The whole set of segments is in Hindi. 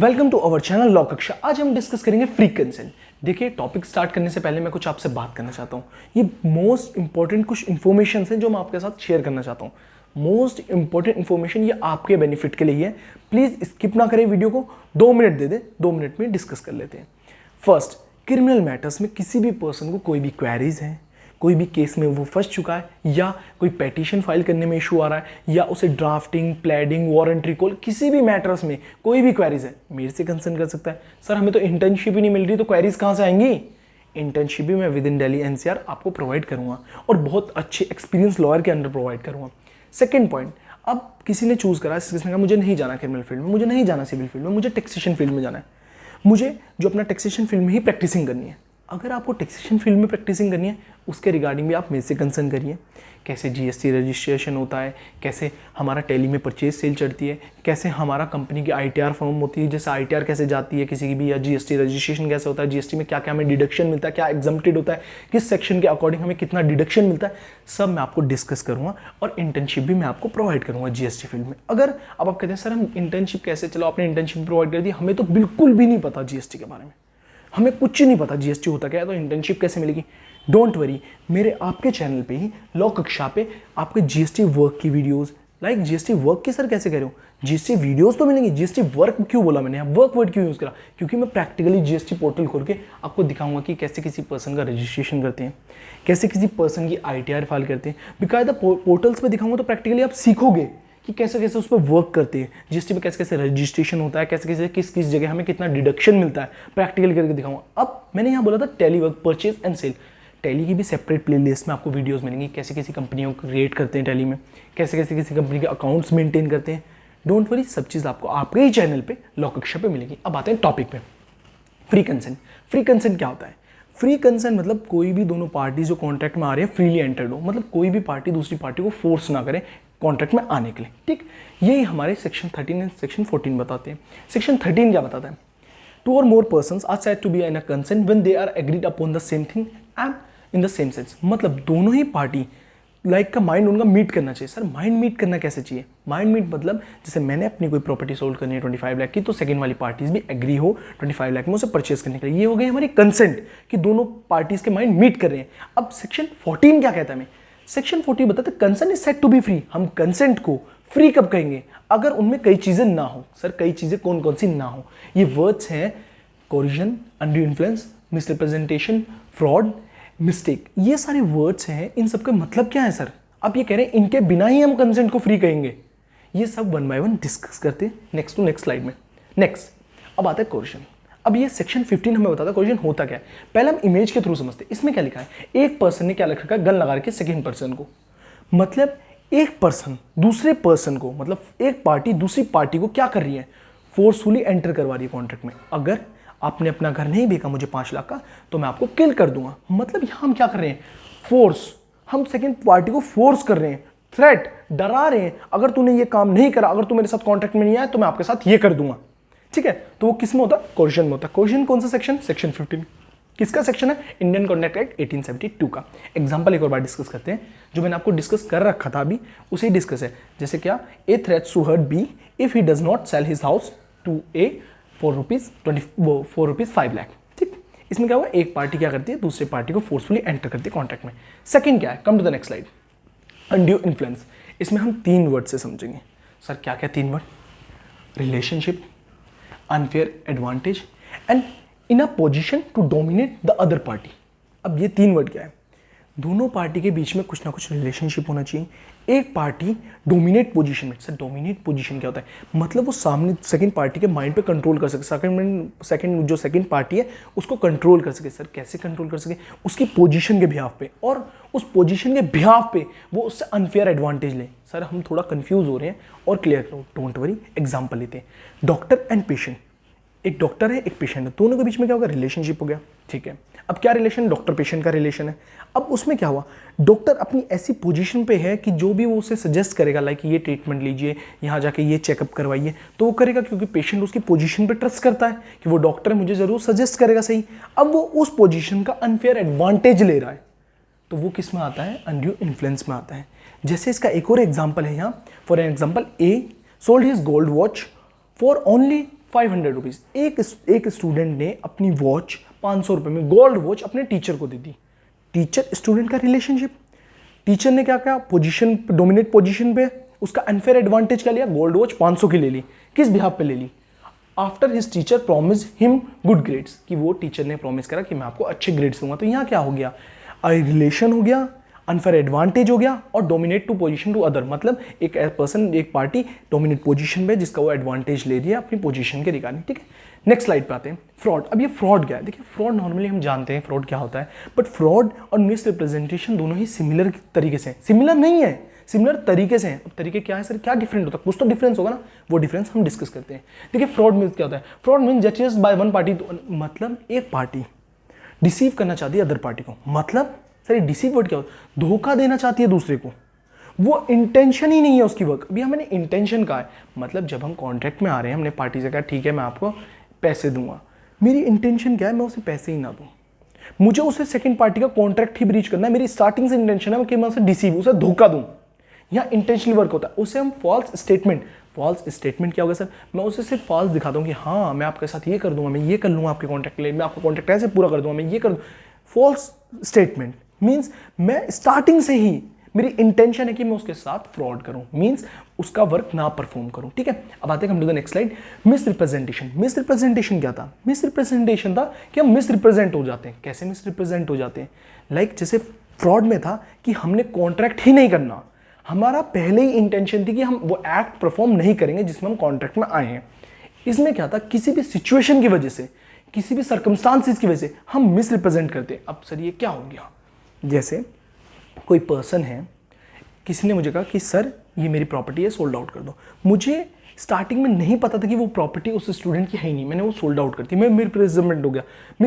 Welcome to our channel law कक्षा। आज हम डिस्कस करेंगे फ्री कंसेंट। देखिए, टॉपिक स्टार्ट करने से पहले मैं कुछ आपसे बात करना चाहता हूँ। ये मोस्ट इंपॉर्टेंट कुछ इन्फॉर्मेशन है जो मैं आपके साथ शेयर करना चाहता हूँ। मोस्ट इंपॉर्टेंट इन्फॉर्मेशन ये आपके बेनिफिट के लिए ही है। प्लीज स्किप ना करें वीडियो को, 2 मिनट दे दे, 2 मिनट में डिस्कस कर लेते हैं। फर्स्ट, क्रिमिनल मैटर्स में किसी भी पर्सन को कोई भी क्वेरीज हैं, कोई भी केस में वो फंस चुका है या कोई पेटिशन फाइल करने में इशू आ रहा है या उसे ड्राफ्टिंग, प्लेडिंग, वारंट रिकॉल, किसी भी मैटर्स में कोई भी क्वेरीज है, मेरे से कंसर्न कर सकता है। सर हमें तो इंटर्नशिप ही नहीं मिल रही, तो क्वेरीज कहाँ से आएंगी? इंटर्नशिप भी मैं विद इन दिल्ली एनसीआर आपको प्रोवाइड करूंगा और बहुत अच्छे एक्सपीरियंस लॉयर के अंडर प्रोवाइड करूंगा। सेकेंड पॉइंट, अब किसी ने चूज करा, किसी ने कहा मुझे नहीं जाना क्रिमिनल फील्ड में, मुझे नहीं जाना सिविल फील्ड में, मुझे टैक्सेशन फील्ड में जाना है, मुझे जो अपना टैक्सेशन फील्ड में ही प्रैक्टिसिंग करनी है। अगर आपको टैक्सेशन फील्ड में प्रैक्टिसिंग करनी है, उसके रिगार्डिंग भी आप मेरे से कंसर्न करिए। कैसे जीएसटी रजिस्ट्रेशन होता है, कैसे हमारा टैली में परचेज सेल चढ़ती है, कैसे हमारा कंपनी की आईटीआर फॉर्म होती है, जैसे आईटीआर कैसे जाती है किसी की भी, या जीएसटी रजिस्ट्रेशन कैसे होता है, जीएसटी में क्या क्या हमें डिडक्शन मिलता है, क्या एग्जम्प्टेड होता है, किस सेक्शन के अकॉर्डिंग हमें कितना डिडक्शन मिलता है, सब मैं आपको डिस्कस करूँगा। और इंटर्नशिप भी मैं आपको प्रोवाइड करूँगा जीएसटी फील्ड में। अगर अब आप कहते हैं सर हम इंटर्नशिप कैसे, चलो आपने इंटर्नशिप प्रोवाइड कर दी, हमें तो बिल्कुल भी नहीं पता जीएसटी के बारे में, हमें कुछ नहीं पता जीएसटी होता क्या है, तो इंटर्नशिप कैसे मिलेगी? डोंट वरी, मेरे आपके चैनल पे ही लॉ कक्षा पे आपके जीएसटी वर्क की वीडियोस, लाइक जीएसटी वर्क की सर कैसे कह रहे हो, जीएसटी वीडियोस तो मिलेंगी। जीएसटी वर्क क्यों बोला मैंने, वर्क वर्ड क्यों यूज करा? क्योंकि मैं प्रैक्टिकली जीएसटी पोर्टल खोल के आपको दिखाऊंगा कि कैसे किसी पर्सन का रजिस्ट्रेशन करते हैं, कैसे किसी पर्सन की आईटीआर फाइल करते हैं। बिकॉज पोर्टल्स पे दिखाऊंगा तो प्रैक्टिकली आप सीखोगे कि कैसे कैसे उस पर वर्क करते हैं, जीएसटी में कैसे कैसे रजिस्ट्रेशन होता है, कैसे कैसे किस किस जगह हमें कितना डिडक्शन मिलता है, प्रैक्टिकली करके दिखाऊंगा। अब मैंने यहाँ बोला था tally work, purchase and sale, tally की भी सेपरेट प्लेलिस्ट में आपको वीडियोस मिलेंगी, कैसे किसी कंपनियों को क्रिएट करते हैं टैली में, कैसे कैसे किसी कंपनी के अकाउंट्स मेंटेन करते हैं। डोंट वरी, सब चीज़ आपको आपके ही चैनल पे लॉ कक्षा पे मिलेगी। अब आते हैं टॉपिक पे, फ्री कंसेंट। फ्री कंसेंट क्या होता है? फ्री कंसेंट मतलब कोई भी दोनों पार्टी जो कॉन्ट्रैक्ट में आ रही है फ्रीली एंटर्ड हो, मतलब कोई भी पार्टी दूसरी पार्टी को फोर्स ना करे कॉन्ट्रैक्ट में आने के लिए। ठीक, यही हमारे सेक्शन 13 एंड सेक्शन 14 बताते हैं। सेक्शन 13 क्या बताता है? 2 or more persons are said to be in a consent when they are agreed upon the same thing and in the same sense। मतलब दोनों ही पार्टी लाइक का माइंड उनका मीट करना चाहिए। सर माइंड मीट करना कैसे चाहिए? माइंड मीट मतलब जैसे मैंने अपनी कोई प्रॉपर्टी सोल्ड करनी है 25 लाख की, तो सेकंड वाली पार्टीज भी एग्री हो 25 लाख में उसे परचेज करने के लिए। ये हो गई हमारी कंसेंट कि दोनों पार्टीज के माइंड मीट कर रहे हैं। अब सेक्शन 14 क्या कहता है हमें? सेक्शन 14 बताते हैं consent is said to be free. हम कंसेंट को फ्री कब कहेंगे? अगर उनमें कई चीजें ना हो। सर कई चीजें कौन कौन सी ना हो? ये वर्ड्स हैं corrosion, under influence, misrepresentation, fraud, mistake. ये सारे वर्ड्स हैं, इन सब का मतलब क्या है सर? आप ये कह रहे हैं इनके बिना ही हम कंसेंट को फ्री कहेंगे। ये सब 1 by 1 डिस्कस करते हैं नेक्स्ट टू नेक्स्ट स्लाइड में। नेक्स्ट, अब आता है कोरिजन। अब ये सेक्शन 15 हमें बताता है कोरिजन होता क्या है। पहले हम इमेज के थ्रू समझते हैं। इसमें क्या लिखा है? एक पर्सन ने क्या लिख रखा है? गन लगा के सेकेंड पर्सन को, मतलब एक पर्सन दूसरे पर्सन को, मतलब एक पार्टी दूसरी पार्टी को क्या कर रही है? फोर्सफुली एंटर करवा रही है कॉन्ट्रैक्ट में। अगर आपने अपना घर नहीं बेचा मुझे 5 लाख का, तो मैं आपको किल कर दूंगा। मतलब यहां हम क्या कर रहे हैं? फोर्स, हम सेकंड पार्टी को फोर्स कर रहे हैं, थ्रेट, डरा रहे हैं। अगर तूने ये काम नहीं करा, अगर तू मेरे साथ कॉन्ट्रैक्ट में नहीं आया, तो मैं आपके साथ ये कर दूंगा। ठीक है, तो वो किस में होता है? कोरिजन में होता है। कोरिजन कौन सा सेक्शन? सेक्शन 15। किसका सेक्शन है? इंडियन कॉन्ट्रैक्ट एक्ट 1872 का। एग्जांपल एक और बार डिस्कस करते हैं, जो मैंने आपको डिस्कस कर रखा था अभी, उसे डिस्कस है। जैसे क्या? A threats to hurt be if he does not sell his house to a for rupees 5 lakh. ठीक, इसमें क्या हुआ? एक पार्टी क्या करती है? दूसरी पार्टी को फोर्सफुली एंटर करती है कॉन्ट्रैक्ट में। सेकंड क्या है? Come to the next slide, undue influence. इसमें हम 3 वर्ड से समझेंगे। सर क्या क्या 3 word? Relationship, unfair advantage and in a position to dominate the other party. अब ये 3 वर्ड क्या है? दोनों पार्टी के बीच में कुछ ना कुछ रिलेशनशिप होना चाहिए। एक पार्टी डोमिनेट पोजीशन में। सर डोमिनेट पोजीशन क्या होता है? मतलब वो सामने सेकंड पार्टी के माइंड पे कंट्रोल कर सके, सेकंड जो सेकंड पार्टी है उसको कंट्रोल कर सके। सर कैसे कंट्रोल कर सके? उसकी पोजीशन के बिहाफ पे, और उस पोजीशन के बिहाफ पे वो उससे अनफेयर एडवांटेज ले। सर हम थोड़ा कंफ्यूज हो रहे हैं और क्लियर करो, डोंट वरी। एग्जाम्पल लेते हैं, डॉक्टर एंड पेशेंट। एक डॉक्टर है, एक पेशेंट है, दोनों के बीच में क्या होगा? रिलेशनशिप हो गया। ठीक है, अब क्या रिलेशन? डॉक्टर पेशेंट का रिलेशन है। अब उसमें क्या हुआ? डॉक्टर अपनी ऐसी पोजीशन पे है कि जो भी वो उसे सजेस्ट करेगा, लाइक ये ट्रीटमेंट लीजिए, यहाँ जाके ये चेकअप करवाइए, तो वो करेगा क्योंकि पेशेंट उसकी पोजीशन पे ट्रस्ट करता है कि वो डॉक्टर है, मुझे जरूर सजेस्ट करेगा सही। अब वो उस पोजीशन का अनफेयर एडवांटेज ले रहा है, तो वो किस में आता है? अनड्यू इन्फ्लुएंस में आता है। जैसे इसका एक और एग्जाम्पल है यहाँ, for an example, A sold his gold watch for only 500 rupees. एक स्टूडेंट ने अपनी वॉच 500 रुपये में गोल्ड वॉच अपने टीचर को दे दी। टीचर स्टूडेंट का रिलेशनशिप, टीचर ने क्या किया, पोजीशन डोमिनेट पोजीशन पे उसका अनफेयर एडवांटेज क्या लिया, गोल्ड वॉच 500 की ले ली। किस बिहाफ पे ले ली, after his teacher promise him good grades, कि वो टीचर ने प्रॉमिस करा कि मैं आपको अच्छे ग्रेड्स दूंगा। तो यहाँ क्या हो गया, रिलेशन हो गया, अनफेयर एडवांटेज हो गया, और dominate to position to other, मतलब एक पर्सन, एक पार्टी डोमिनेट पोजीशन पे जिसका वो एडवांटेज ले दिया अपनी पोजीशन के रिगार्डिंग। ठीक है, नेक्स्ट स्लाइड पे आते हैं, फ्रॉड। अब ये फ्रॉड क्या है, देखिए फ्रॉड नॉर्मली हम जानते हैं फ्रॉड क्या होता है, बट फ्रॉड और मिस रिप्रेजेंटेशन दोनों ही सिमिलर तरीके से, सिमिलर नहीं है, सिमिलर तरीके से हैं। अब तरीके क्या है सर, क्या डिफरेंट होता है, कुछ तो डिफरेंस होगा ना, वो डिफरेंस हम डिस्कस करते हैं। देखिए फ्रॉड मीन्स क्या होता है, fraud means justice by one party, मतलब एक पार्टी डिसीव करना चाहती है अदर पार्टी को, मतलब सर डिसीव वर्ड क्या होता है, धोखा देना चाहती है दूसरे को, वो इंटेंशन ही नहीं है उसकी वर्क। अभी हमने इंटेंशन कहा है, मतलब जब हम कॉन्ट्रैक्ट में आ रहे हैं, हमने पार्टी से कहा ठीक है मैं आपको पैसे दूंगा, मेरी इंटेंशन क्या है, मैं उसे पैसे ही ना दूं, मुझे उसे सेकंड पार्टी का कॉन्ट्रैक्ट ही ब्रीच करना है, मेरी स्टार्टिंग से इंटेंशन है कि मैं उसे डिसीव, उसे धोखा दूं। यहाँ इंटेंशनली वर्क होता है, उसे हम फॉल्स स्टेटमेंट, फॉल्स स्टेटमेंट क्या होगा सर, मैं उसे सिर्फ फॉल्स दिखाता हूँ कि हाँ मैं आपके साथ ये कर दूंगा, मैं ये कर लूँगा आपके कॉन्ट्रैक्ट के लिए, मैं आपको कॉन्ट्रैक्ट ऐसे पूरा कर दूंगा, मैं ये कर दूँ। फॉल्स स्टेटमेंट मीन्स मैं स्टार्टिंग से ही मेरी इंटेंशन है कि मैं उसके साथ फ्रॉड करूं, मीन्स उसका वर्क ना परफॉर्म करूं। ठीक है, अब आते हैं हम to the next slide, misrepresentation. Misrepresentation क्या था, मिस रिप्रेजेंटेशन था कि हम मिस रिप्रेजेंट हो जाते हैं। कैसे मिस रिप्रेजेंट हो जाते हैं, लाइक जैसे फ्रॉड में था कि हमने कॉन्ट्रैक्ट ही नहीं करना, हमारा पहले ही इंटेंशन थी कि हम वो एक्ट परफॉर्म नहीं करेंगे जिसमें हम कॉन्ट्रैक्ट में आए हैं। इसमें क्या था, किसी भी सिचुएशन की वजह से, किसी भी सर्कमस्टांसिस की वजह से हम मिस रिप्रेजेंट करते हैं। अब सर ये क्या हो गया, जैसे कोई पर्सन है, किसी ने मुझे कहा कि सर ये मेरी प्रॉपर्टी है, सोल्ड आउट कर दो। मुझे स्टार्टिंग में नहीं पता था कि वो प्रॉपर्टी उस स्टूडेंट की है ही नहीं, मैंने वो सोल्ड आउट कर दी, मैं मिस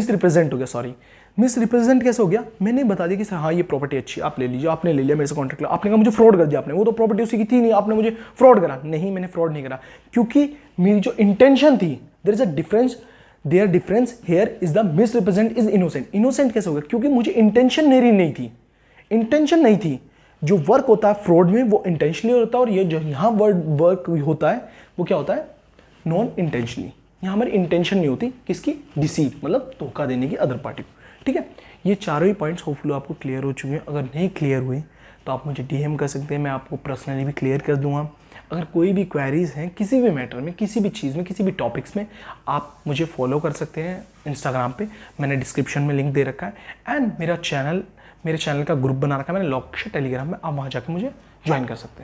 रिप्रेजेंट हो गया, सॉरी मिस रिप्रेजेंट कैसे हो गया, मैंने बता दिया कि सर हाँ ये प्रॉपर्टी अच्छी है, आप ले लीजिए, आपने ले लिया मेरे से कॉन्ट्रैक्ट लिया, आपने कहा मुझे फ्रॉड कर दिया आपने, वो तो प्रॉपर्टी उसी की थी नहीं, आपने मुझे फ्रॉड करा। नहीं, मैंने फ्रॉड नहीं करा, क्योंकि मेरी जो इंटेंशन थी, there is a difference, there difference here is the misrepresent is innocent. Innocent कैसे हो गया, क्योंकि मुझे इंटेंशन मेरी नहीं थी, इंटेंशन नहीं थी। जो वर्क होता है फ्रॉड में वो इंटेंशनली होता है, और ये जो यहाँ वर्क होता है वो क्या होता है, नॉन इंटेंशनली। यहाँ हमारी इंटेंशन नहीं होती, किसकी, डिसीव, मतलब धोखा देने की अदर पार्टी को। ठीक है, ये चारों ही पॉइंट्स होपफुली आपको क्लियर हो चुके हैं। अगर नहीं क्लियर हुए तो आप मुझे डीएम कर सकते हैं, मैं आपको पर्सनली भी क्लियर कर दूंगा। अगर कोई भी क्वेरीज हैं किसी भी मैटर में, किसी भी चीज़ में, किसी भी टॉपिक्स में, आप मुझे फॉलो कर सकते हैं इंस्टाग्राम पे, मैंने डिस्क्रिप्शन में लिंक दे रखा है। एंड मेरे चैनल का ग्रुप बना रखा है मैंने लक्ष्य टेलीग्राम में, आप वहाँ जाकर मुझे ज्वाइन कर सकते हैं।